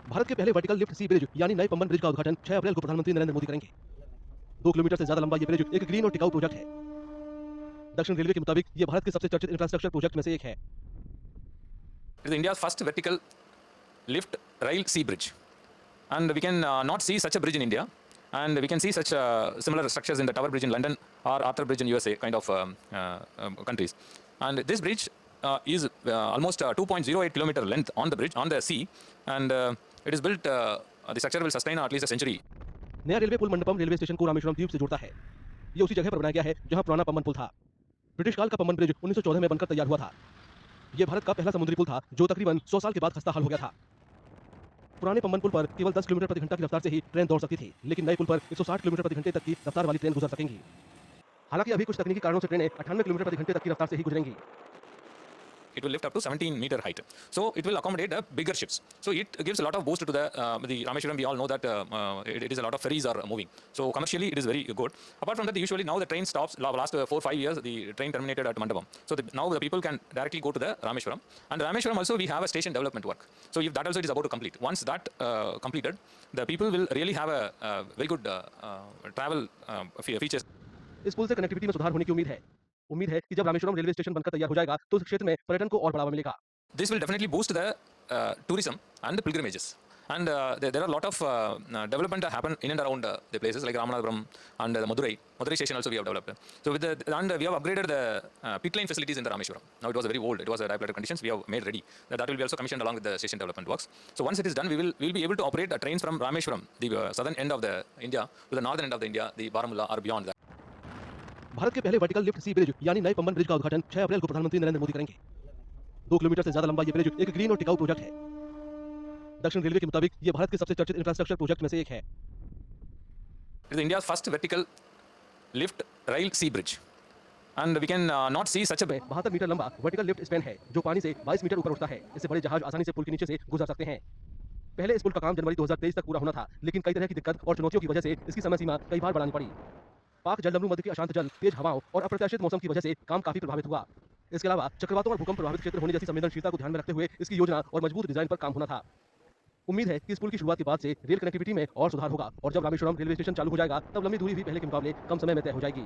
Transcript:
भारत के पहले vertical lift सी bridge यानी नए पंबन ब्रिज का उद्घाटन 6 अप्रैल को प्रधानमंत्री नरेंद्र मोदी करेंगे। 2 किलोमीटर से ज्यादा लंबा ये ब्रिज एक ग्रीन और टिकाऊ प्रोजेक्ट है। दक्षिण रेलवे के मुताबिक ये भारत के सबसे चर्चित इंफ्रास्ट्रक्चर प्रोजेक्ट में से एक है। It is India's first vertical lift rail sea bridge, and we can not see such a bridge in India, and we can see such similar structures in the Tower Bridge in London or Arthur Bridge in USA kind of countries. And this bridge is almost 2.08 kilometer length on the bridge on the sea, and it is built. The structure will sustain at least a century. नया railway पुल Mandapam railway station को रामेश्वरम द्वीप से जोड़ता है। ये उसी जगह पर बनाया गया है जहां पुराना पंबन पुल था। ब्रिटिश काल का पंबन ब्रिज 1914 में बनकर तैयार हुआ था। ये भारत का पहला समुद्री पुल था जो तकरीबन 100 साल के बाद खस्ता हाल हो गया था। पुराने पंबन पुल पर केवल 10 किलोमीटर प्रति घंटा की रफ्तार से ही ट्रेन दौड़ सकती थी, लेकिन नए पुल पर 160 किलोमीटर प्रति घंटे तक की रफ्तार वाली ट्रेन गुजर सकेंगी। हालांकि अभी कुछ तकनीकी कारणों से ट्रेनें 98 किलोमीटर प्रति घंटे तक की रफ्तार से ही गुजरेंगी। It will lift up to 17-meter height, so it will accommodate bigger ships. So it gives a lot of boost to the Rameshwaram. We all know that it is a lot of ferries are moving. So commercially, it is very good. Apart from that, usually now the train stops. Last 4-5 years, the train terminated at Mandapam. So now the people can directly go to the Rameshwaram. And Rameshwaram also we have a station development work. So if that also is about to complete, once that completed, the people will really have a very good travel features. इस पुल से connectivity में सुधार होने की उम्मीद है कि जब रामेश्वरम रेलवे स्टेशन बनकर तैयार हो जाएगा तो इस क्षेत्र में पर्यटन को और बढ़ावा मिलेगा। This will definitely boost the tourism and the pilgrimages. And there are a lot of development that happen in and around the places like Ramanathapuram and the Madurai station also we have developed. So with and we have upgraded the pit lane facilities in the Rameshwaram. Now it was very old. It was a dilapidated conditions. We have made ready. That will be also commissioned along with the station development works. So once it is done, we will be able to operate trains from Rameshwaram, the southern end of the India, to the northern end of the India, the Baramulla or beyond that. Bharat के पहले vertical lift सी bridge यानी नए Pamban bridge का उद्घाटन 6 अप्रैल को प्रधानमंत्री नरेंद्र मोदी करेंगे। 2 kilometre से ज्यादा लंबा ये ब्रिज एक ग्रीन और टिकाऊ प्रोजेक्ट है। दक्षिण रेलवे के मुताबिक ये भारत के सबसे चर्चित इंफ्रास्ट्रक्चर प्रोजेक्ट में से एक है। It is India's first vertical lift rail sea bridge, and we can not see such a 72 metre लंबा वर्टिकल लिफ्ट स्पैन है जो पानी से 22 मीटर ऊपर उठता है। इससे बड़े जहाज आसानी से पुल के नीचे से गुजर सकते हैं। पहले इस पुल का काम जनवरी 2023 तक पूरा होना था, लेकिन कई तरह की दिक्कत और चुनौतियों की वजह से इसकी समय सीमा कई बार बढ़ानी पड़ी। पाक जलडमरू मध्य की अशांत जल, तेज हवाओं और अप्रत्याशित मौसम की वजह से काम काफी प्रभावित हुआ। इसके अलावा चक्रवातों और भूकंप प्रभावित क्षेत्र होने जैसी संवेदनशीलता को ध्यान में रखते हुए इसकी योजना और मजबूत डिजाइन पर काम होना था। उम्मीद है कि इस पुल की शुरुआत के बाद से रेल कनेक्टिविटी में और सुधार होगा और जब रामेश्वरम रेलवे स्टेशन चालू हो जाएगा तब लंबी दूरी भी पहले के मुकाबले कम समय में तय हो जाएगी।